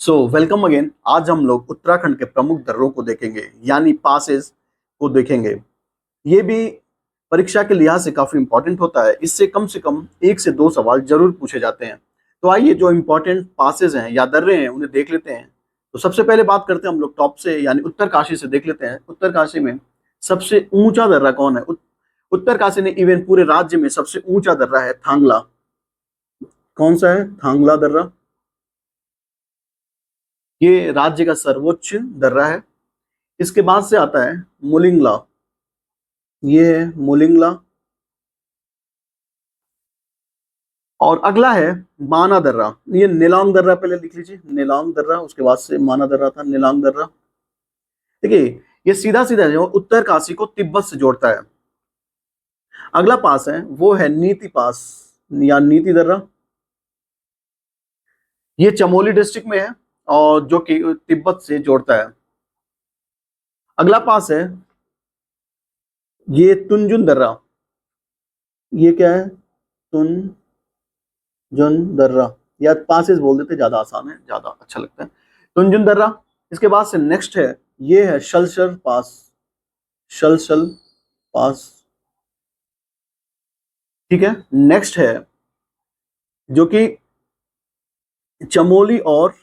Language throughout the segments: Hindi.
Welcome again. आज हम लोग उत्तराखंड के प्रमुख दर्रों को देखेंगे, यानी पासेस को देखेंगे। ये भी परीक्षा के लिहाज से काफी इंपॉर्टेंट होता है। इससे कम एक से दो सवाल जरूर पूछे जाते हैं। तो आइए जो इंपॉर्टेंट पासेस हैं या दर्रे हैं उन्हें देख लेते हैं। तो सबसे पहले बात करते हैं हम लोग टॉप से, यानी उत्तरकाशी से देख लेते हैं। उत्तरकाशी में सबसे ऊंचा दर्रा कौन है? उत्तरकाशी ने इवन पूरे राज्य में सबसे ऊंचा दर्रा है थांगला। कौन सा है? थांगला दर्रा। ये राज्य का सर्वोच्च दर्रा है। इसके बाद से आता है मुलिंगला। ये है मुलिंगला। और अगला है माना दर्रा। ये नीलांग दर्रा पहले लिख लीजिए, नीलांग दर्रा। उसके बाद से माना दर्रा था, नीलांग दर्रा। देखिए, ये सीधा सीधा जो उत्तरकाशी को तिब्बत से जोड़ता है। अगला पास है वो है नीति पास या नीति दर्रा। ये चमोली डिस्ट्रिक्ट में है और जो कि तिब्बत से जोड़ता है। अगला पास है ये तुंजुन दर्रा। ये क्या है? तुंजुन दर्रा, या पासेस बोल देते, ज्यादा आसान है, ज्यादा अच्छा लगता है। तुंजुन दर्रा। इसके बाद से नेक्स्ट है, ये है शलशल पास। शलशल पास, ठीक है। नेक्स्ट है जो कि चमोली और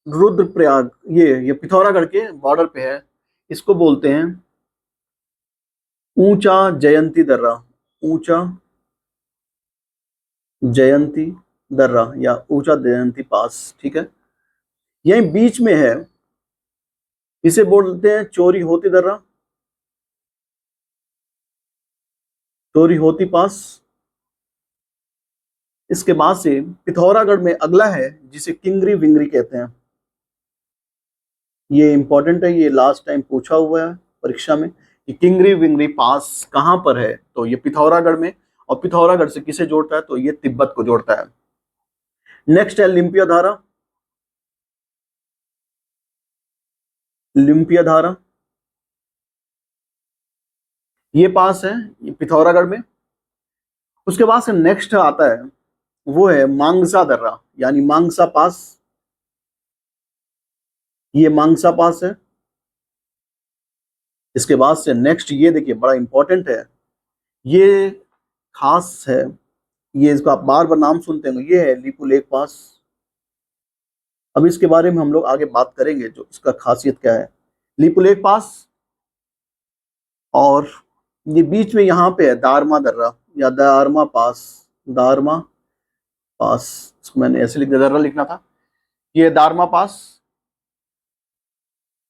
रुद्रप्रयाग, ये पिथौरागढ़ के बॉर्डर पे है। इसको बोलते हैं ऊंचा जयंती दर्रा। ऊंचा जयंती दर्रा या ऊंचा जयंती पास, ठीक है। यही बीच में है, इसे बोलते हैं चोरी होती दर्रा, चोरी होती पास। इसके बाद से पिथौरागढ़ में अगला है जिसे किंगरी विंगरी कहते हैं। ये इंपॉर्टेंट है, ये लास्ट टाइम पूछा हुआ है परीक्षा में कि किंगरी विंगरी पास कहां पर है। तो ये पिथौरागढ़ में, और पिथौरागढ़ से किसे जोड़ता है? तो ये तिब्बत को जोड़ता है। नेक्स्ट है लिम्पिया धारा। लिम्पिया धारा, ये पास है ये पिथौरागढ़ में। उसके बाद से नेक्स्ट आता है वो है मांगसा दर्रा, यानी मांगसा पास। ये मांगसा पास है। इसके बाद से नेक्स्ट, ये देखिए बड़ा इंपॉर्टेंट है, ये खास है, ये इसको आप बार बार नाम सुनते होंगे, ये है लिपुलेख पास। अब इसके बारे में हम लोग आगे बात करेंगे, जो इसका खासियत क्या है। लिपुलेख पास। और ये बीच में यहाँ पे है दारमा दर्रा या दारमा पास। दारमा पास, इसको मैंने ऐसे लिख दिया, दर्रा लिखना था। ये दारमा पास।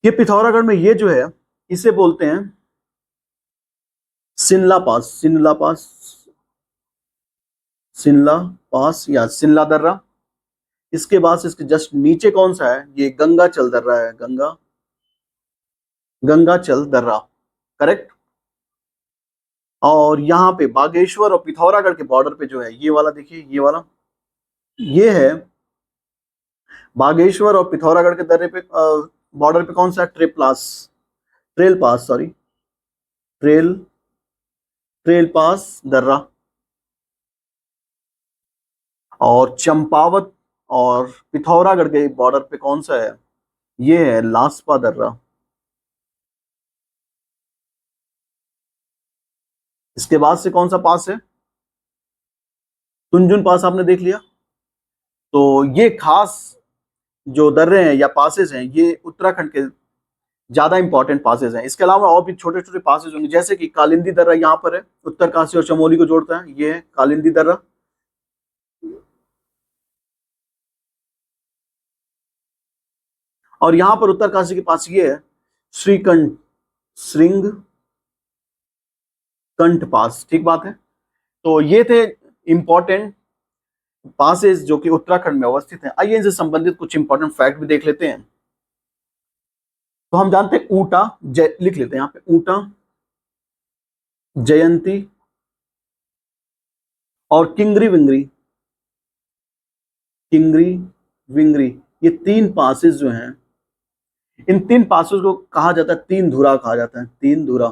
ये पिथौरागढ़ में ये जो है इसे बोलते हैं सिनला पास। सिनला पास, सिनला पास या सिनला दर्रा। इसके बाद से इसके जस्ट नीचे कौन सा है? ये गंगाचल दर्रा है। गंगाचल दर्रा, करेक्ट। और यहाँ पे बागेश्वर और पिथौरागढ़ के बॉर्डर पे जो है ये वाला, देखिए ये वाला, ये है बागेश्वर और पिथौरागढ़ के दर्रे पे, बॉर्डर पे कौन सा? ट्रेल पास, सॉरी, ट्रेल ट्रेल पास दर्रा। और चंपावत और पिथौरागढ़ के बॉर्डर पे कौन सा है? ये है लास्पा दर्रा। इसके बाद से कौन सा पास है? तुंजुन पास आपने देख लिया। तो ये खास जो दर्रे हैं या पासेस हैं, ये उत्तराखंड के ज्यादा इंपॉर्टेंट पासेस हैं। इसके अलावा और भी छोटे छोटे पासेस होंगे, जैसे कि कालिंदी दर्रा यहाँ पर है, उत्तरकाशी और चमोली को जोड़ता है। ये है कालिंदी दर्रा। और यहाँ पर उत्तरकाशी के पास ये है श्रीकंठ, श्रृंग कंठ पास, ठीक बात है। तो ये थे इंपॉर्टेंट पासेस जो कि उत्तराखंड में अवस्थित हैं। आइए इनसे संबंधित कुछ इंपॉर्टेंट फैक्ट भी देख लेते हैं। तो हम जानते हैं ऊंटा लिख लेते हैं यहाँ पे, ऊंटा, जयंती और किंगरी विंगरी। किंगरी विंगरी, ये तीन पासेस जो हैं, इन तीन पासेस को कहा जाता है तीन धुरा कहा जाता है। तीन धुरा।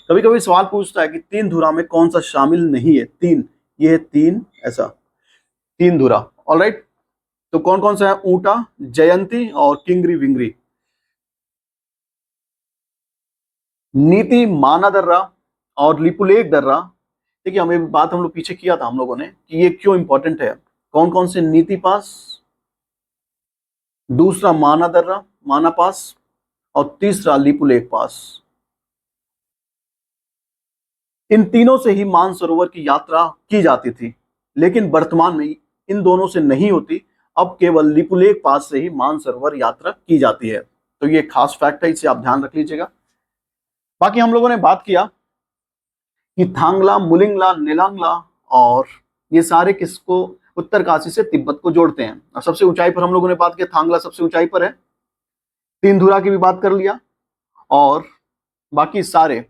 कभी कभी सवाल पूछता है कि तीन धुरा में कौन सा शामिल नहीं है? तीन, ये है तीन, ऐसा तीन धुरा। ऑलराइट। तो कौन कौन सा है? ऊटा, जयंती और किंगरी विंगरी। नीति, माना दर्रा और लिपुलेख दर्रा। देखिए हमें बात हम लोग पीछे किया था हम लोगों ने कि ये क्यों इंपॉर्टेंट है। कौन कौन से? नीति पास, दूसरा माना दर्रा, माना पास, और तीसरा लिपुलेख पास। इन तीनों से ही मानसरोवर की यात्रा की जाती थी, लेकिन वर्तमान में इन दोनों से नहीं होती। अब केवल लिपुलेख पास से ही मानसरोवर यात्रा की जाती है। तो ये खास फैक्ट है, इसे आप ध्यान रख लीजिएगा। बाकी हम लोगों ने बात किया कि थांगला, मुलिंगला, निलांगला और ये सारे किसको? उत्तरकाशी से तिब्बत को जोड़ते हैं। और सबसे ऊंचाई पर हम लोगों ने बात किया, थांगला सबसे ऊंचाई पर है। तीनधुरा की भी बात कर लिया और बाकी सारे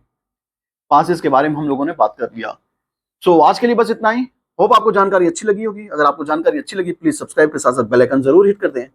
पासेस के बारे में हम लोगों ने बात कर लिया। सो आज के लिए बस इतना ही। होप आपको जानकारी अच्छी लगी होगी। अगर आपको जानकारी अच्छी लगी प्लीज सब्सक्राइब के साथ साथ बेल आइकन जरूर हिट कर दें